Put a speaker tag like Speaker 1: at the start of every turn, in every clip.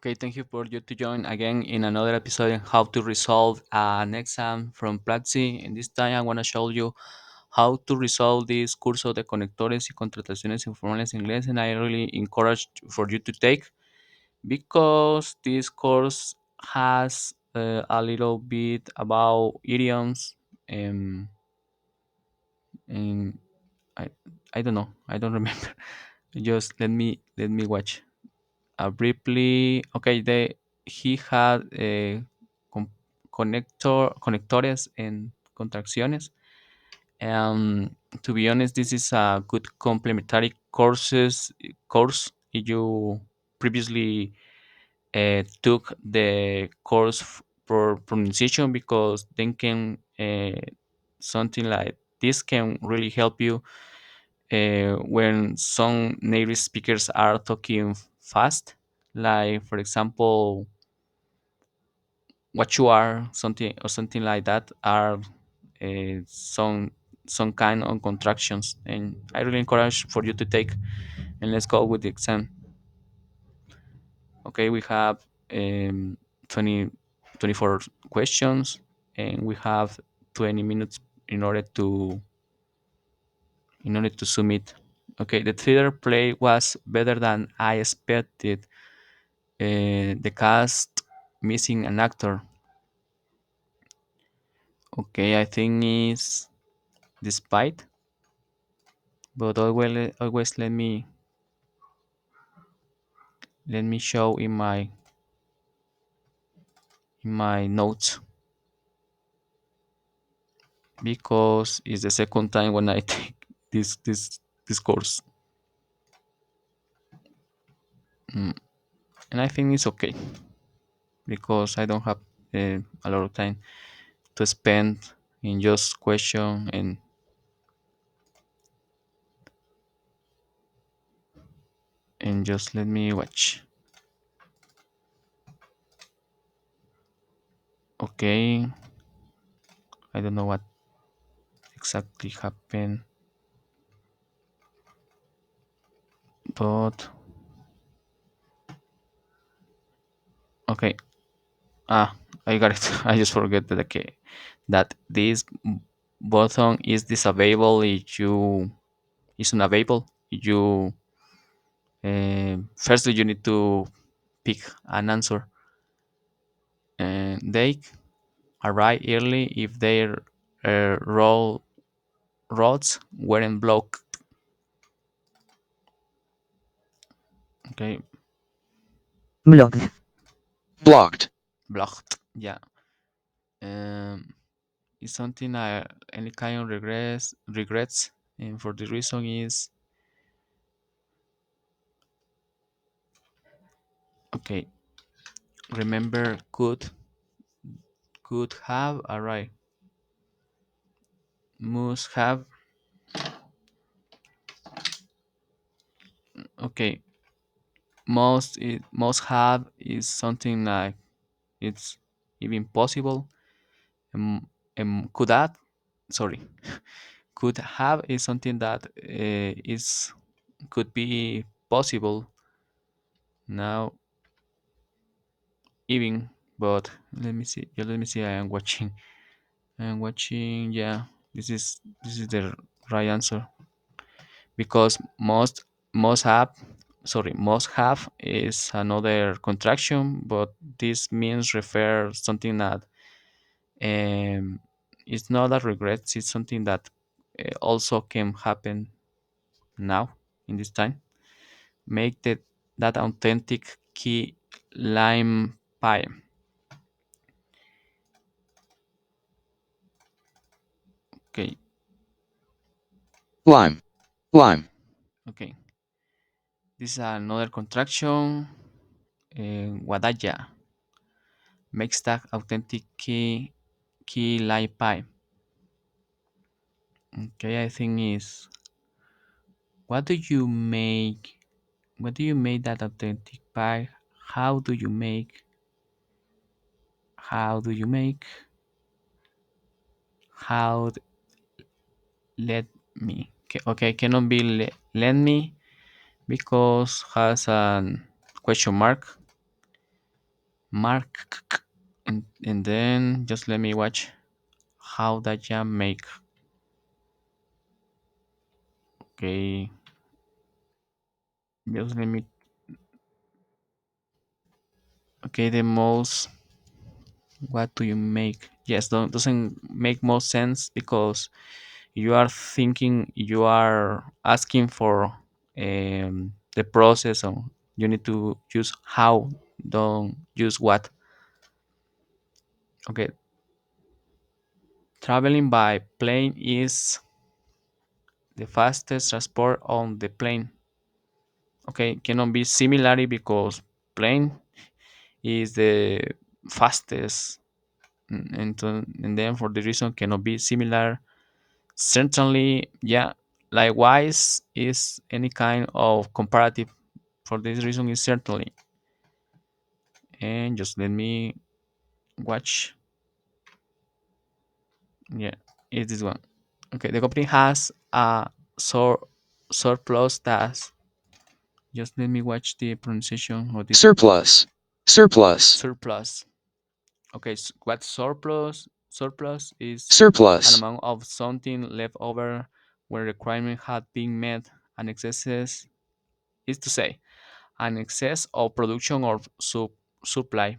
Speaker 1: Okay, thank you for you to join again in another episode on how to resolve an exam from Platzi. And this time I want to show you how to resolve this curso de conectores y contrataciones informales en inglés, and I really encourage for you to take because this course has a little bit about idioms and I I don't know, I don't remember. Just let me watch. Briefly, okay, he had con- conectores and contracciones. To be honest, this is a good complementary course. If you previously took the course for pronunciation, because then can something like this can really help you when some native speakers are talking fast, like for example, what you are, something like that, are some kind of contractions, and I really encourage for you to take. And let's go with the exam. Okay, we have um, 20 24 questions, and we have 20 minutes in order to submit. Okay, the theater play was better than I expected. The cast missing an actor. Okay, I think is despite, but always let me show in my notes, because it's the second time when I take this course. Mm, and I think it's okay because I don't have a lot of time to spend in just question and just let me watch. Okay, I don't know what exactly happened, but okay. I got it. I just forget that, okay, that this button is disavailable if you is unavailable. You firstly you need to pick an answer, and they arrive early if their roads weren't blocked. Okay,
Speaker 2: Blocked. Blocked.
Speaker 1: blocked. Yeah. Um, it's something I any kind of regrets, and for the reason is okay. Remember, could have arrived, must have. Okay, must have is something like it's even possible. Could that, sorry, could have is something that is could be possible now even. But let me see. Yeah, let me see. I am watching. Yeah, this is the right answer, because must have is another contraction, but this means refer something that um it's not a regret. It's something that also can happen now in this time. Make that authentic key lime pie. Okay,
Speaker 2: Lime. Lime.
Speaker 1: okay. This is another contraction. Wadaya makes that authentic key lime pie. Okay, I think is what do you make? What do you make that authentic pie? How do you make? How do you make? How let me? Okay, okay, cannot be let me because has an question mark. Mark, and then just let me watch how that jam make. Okay, just let me. Okay, the most. What do you make? Yes, doesn't make most sense because you are thinking, you are asking for the process, or you need to use how, don't use what. Okay, traveling by plane is the fastest transport on the plane. Okay, cannot be similarly because plane is the fastest, and then for the reason cannot be similar. Certainly, yeah. Likewise, is any kind of comparative. For this reason, is certainly. And just let me watch. Yeah, it's this one. Okay, the company has a surplus task. Just let me watch the pronunciation of this
Speaker 2: Surplus. Surplus.
Speaker 1: surplus. Okay, what surplus? Surplus is an
Speaker 2: Surplus.
Speaker 1: amount of something left over when requirement had been met. An excess is to say an excess of production or supply.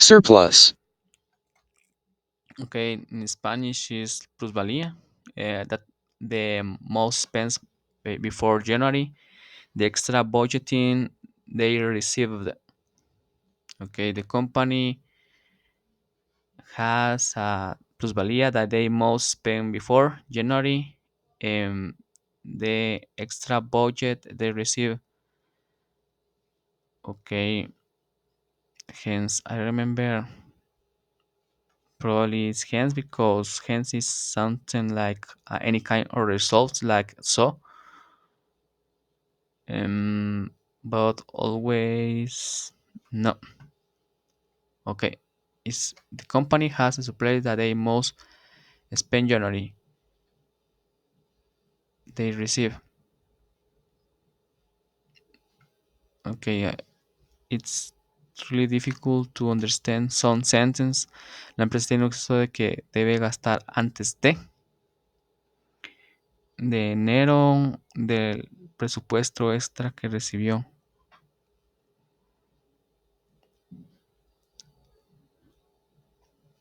Speaker 2: Surplus.
Speaker 1: Okay, in Spanish is plusvalía. That the most spent before January, the extra budgeting they received. Okay, the company has a plusvalía that they most spend before January, and the extra budget they receive. Okay, hence I remember probably it's hence because hence is something like any kind of results like so. But always no. Okay, it's the company has a supply that they most spend January. They receive. Okay, it's really difficult to understand some sentence. La empresa tiene un exceso de que debe gastar antes de enero del presupuesto extra que recibió.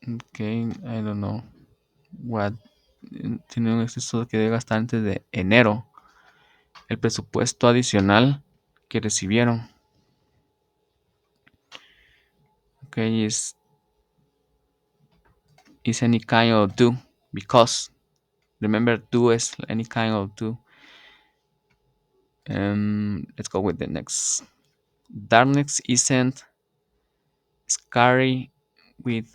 Speaker 1: Okay, I don't know what. Tiene un exceso que debe gastar antes de enero el presupuesto adicional que recibieron. Okay, is any kind of do, because remember do is any kind of do. Let's go with the next. Darkness isn't scary with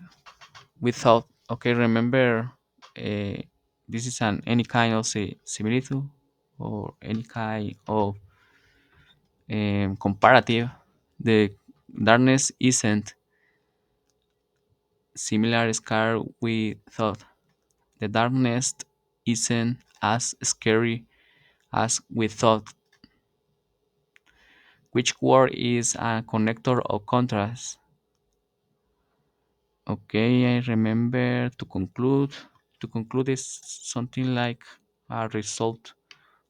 Speaker 1: without. Okay, remember, uh, this is an any kind of similitude or any kind of comparative. The darkness isn't similar scare we thought. The darkness isn't as scary as we thought. Which word is a connector or contrast? Okay, I remember to conclude. To conclude is something like a result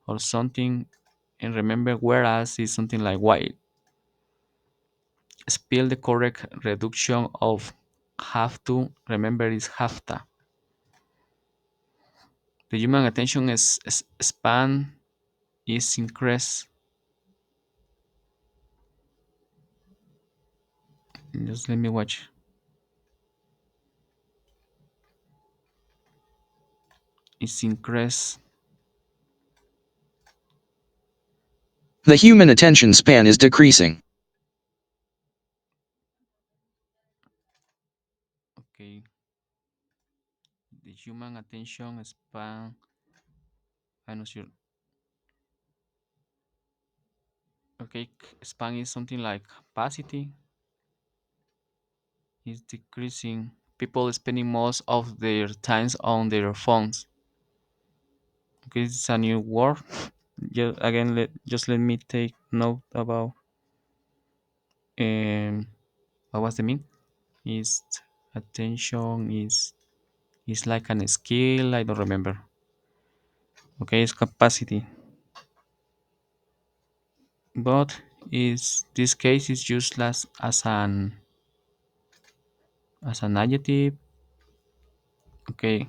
Speaker 1: or something, and remember whereas is something like while. Spell the correct reduction of have to. Remember is have to. The human attention span is increased. Just let me watch. Is increased.
Speaker 2: The human attention span is decreasing.
Speaker 1: Okay, the human attention span. I'm not sure. Okay, span is something like capacity is decreasing. People spending most of their times on their phones. Okay, it's a new word. Again, just let me take note about what was the mean. Is attention is like an skill. I don't remember. Okay, it's capacity, but is this case is used as an adjective. Okay,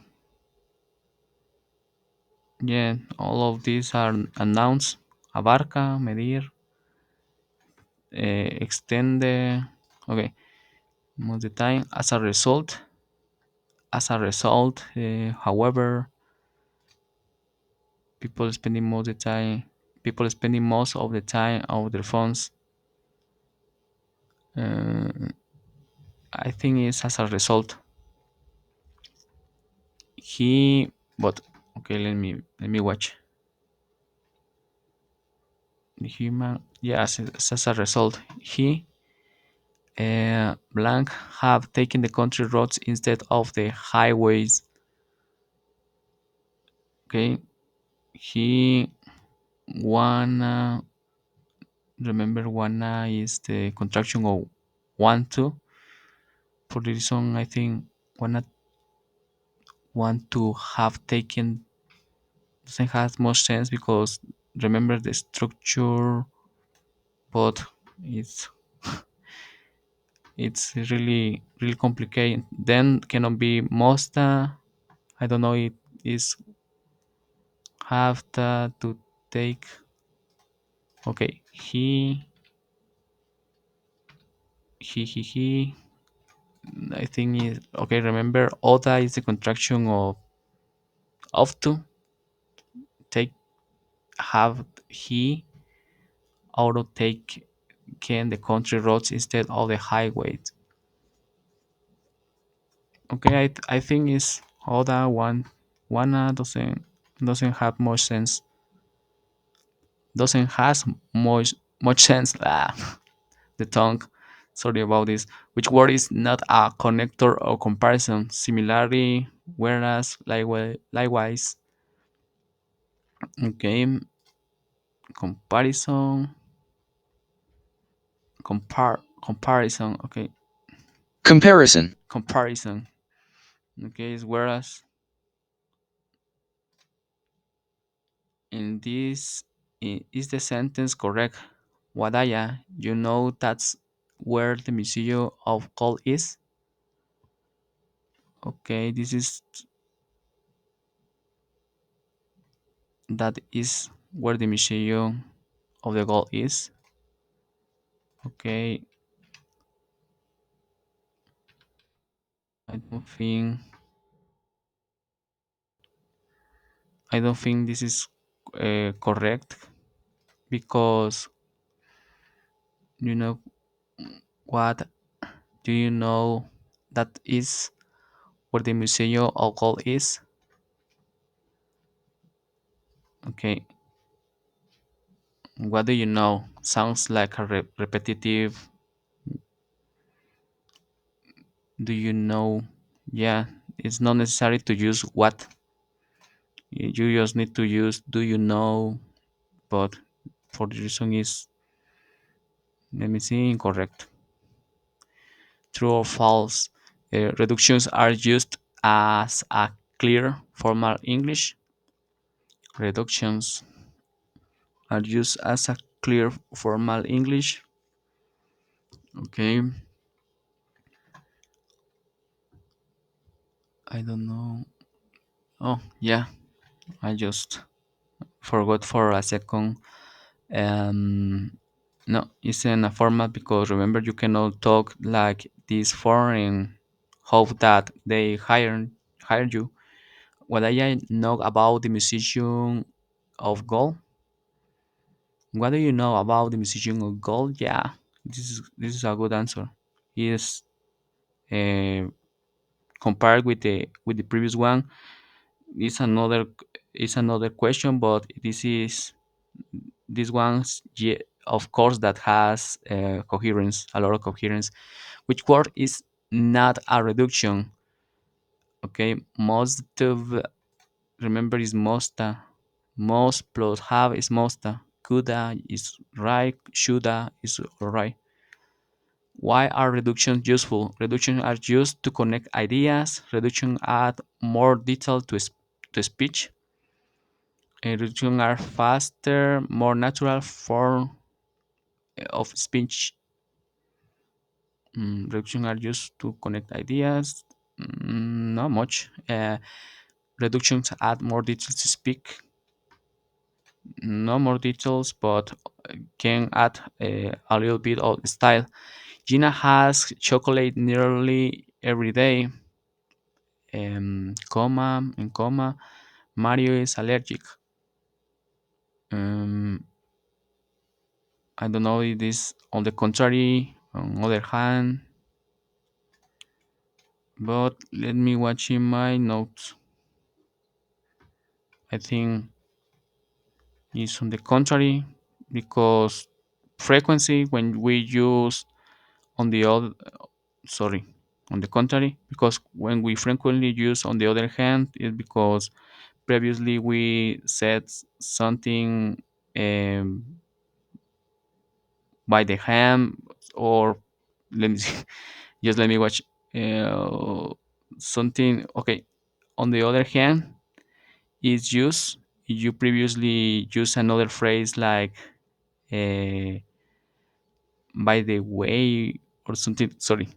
Speaker 1: yeah, all of these are nouns. Abarca, medir, extende. Okay, most of the time. However, people spending most of the time. People spending most of the time of their phones. Uh, I think it's as a result. He, but okay, let me watch. The human, yes, it's as a result. He blank have taken the country roads instead of the highways. Okay, he wanna remember wanna is the contraction of want to. For the reason I think wanna want to have taken doesn't have much sense because remember the structure, but it's it's really complicated. Then cannot be mosta. I don't know. It is have to take. Okay, he. I think is okay. Remember, oda is the contraction of to take have he auto take can the country roads instead of the highways. Okay, I think it's oda one doesn't have much sense. Doesn't has much sense. The tongue. Sorry about this. Which word is not a connector or comparison? Similarly, whereas, likewise. Okay, comparison, comparison. Okay,
Speaker 2: Comparison.
Speaker 1: comparison. Okay, is whereas in this is the sentence correct? Wadaya, you know that's where the Museum of Gold is. Okay, this is that is where the Museum of the Gold is. Okay, I don't think I don't think this is correct because you know what do you know that is where the Museum of Gold is? Okay, what do you know? Sounds like a repetitive. Do you know? Yeah, it's not necessary to use what. You just need to use do you know, but for the reason is let me see incorrect. True or false? Reductions are used as a clear formal English. Reductions are used as a clear formal English. Okay, I don't know. Oh, yeah, I just forgot for a second. Um, no, it's in a format because remember you cannot talk like this foreign hope that they hire you. What I know about the musician of gold. What do you know about the musician of gold? Yeah, this is a good answer. He is uh, compared with the previous one. It's another question, but this one's yeah, of course that has coherence, a lot of coherence. Which word is not a reduction? Okay, most of remember is mosta. Most plus have is mosta. Coulda is right. Shoulda is right. Why are reductions useful? Reductions are used to connect ideas. Reductions add more detail to speech. Reductions are faster, more natural form of speech. Reductions are used to connect ideas. Not much. Reductions add more details to speak. No more details, but can add a little bit of style. Gina has chocolate nearly every day. Comma. Mario is allergic. Um, I don't know if this on the contrary, on other hand, but let me watch in my notes. I think it's on the contrary because frequency when we use on the other sorry on the contrary because when we frequently use on the other hand is because previously we said something um, by the hand or let me see, just let me watch uh, something okay on the other hand is used you previously use another phrase like uh, by the way or something sorry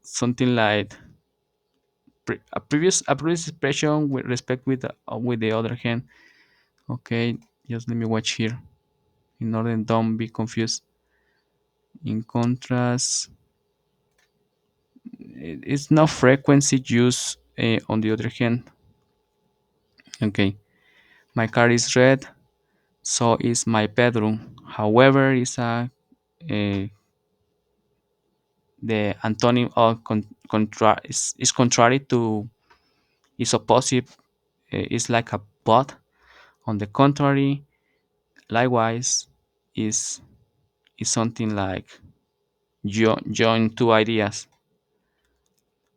Speaker 1: something like a previous expression with respect with the other hand. Okay, just let me watch here in order don't be confused. In contrast, it's not frequency use. On the other hand, okay, my car is red, so is my bedroom. However, is a the antonym of is contrary to is opposite. Is like a but. On the contrary, likewise, is is something like join two ideas,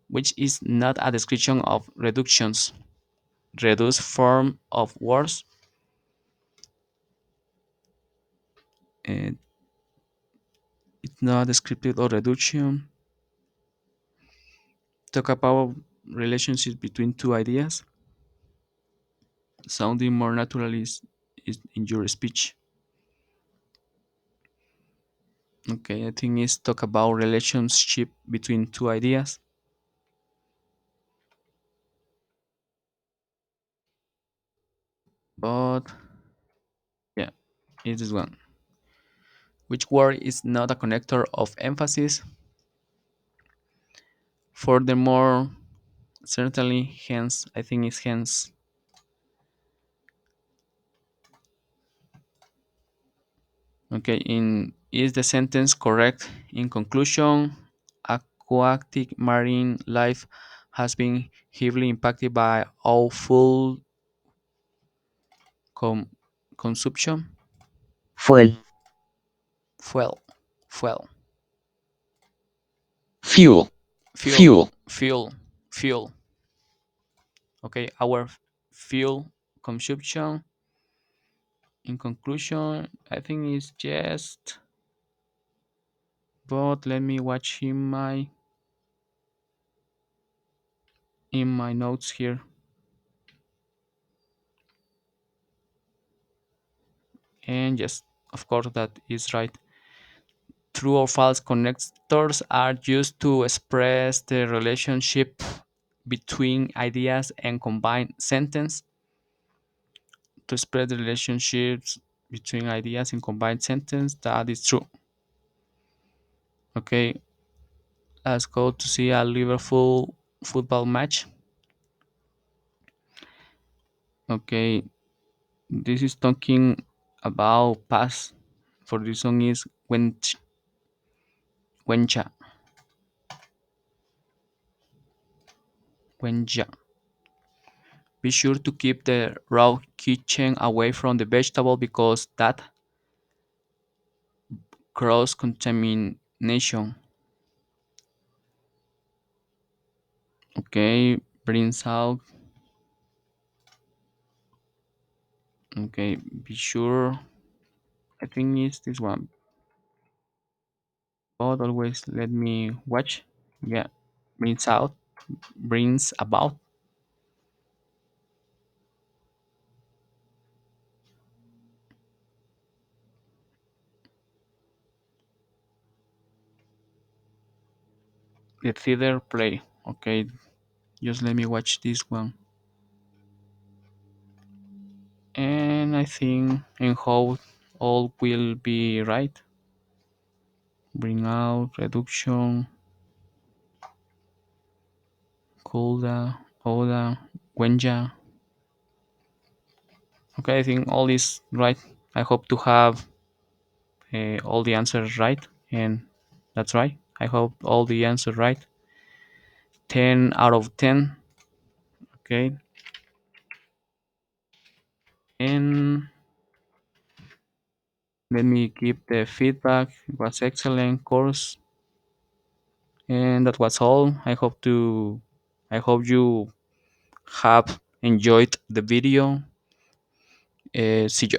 Speaker 1: which is not a description of reductions. Reduced form of words. Uh, it's not descriptive of reduction. Talk about relationships between two ideas. Sounding more natural is in your speech. Okay, I think it's talk about relationship between two ideas. But yeah, it is one. Which word is not a connector of emphasis? Furthermore, certainly, hence, I think it's hence. Okay, in is the sentence correct? In conclusion, aquatic marine life has been heavily impacted by all food com- consumption.
Speaker 2: fuel,
Speaker 1: Fuel, fuel,
Speaker 2: fuel,
Speaker 1: fuel,
Speaker 2: fuel,
Speaker 1: fuel, fuel. Okay, our fuel consumption. In conclusion, I think it's just. But let me watch in my notes here. And yes, of course, that is right. True or false connectors are used to express the relationship between ideas and combine sentence. To express the relationships between ideas in combined sentence, that is true. Okay, let's go to see a Liverpool football match. Okay, this is talking about past. For this song is wencha, wencha. Be sure to keep the raw kitchen away from the vegetable because that cross contamination. Okay, brings out. Okay, be sure. I think it's this one. but always let me watch. Yeah, brings out, brings about the theater play. Okay, just let me watch this one. And I think and how all will be right. Bring out reduction, Kolda, Oda, Wenja. Okay, I think all is right. I hope to have all the answers right, and that's right. I hope all the answers right. 10 out of 10. Okay, and let me give the feedback. It was excellent course, and that was all. I hope you have enjoyed the video. See you.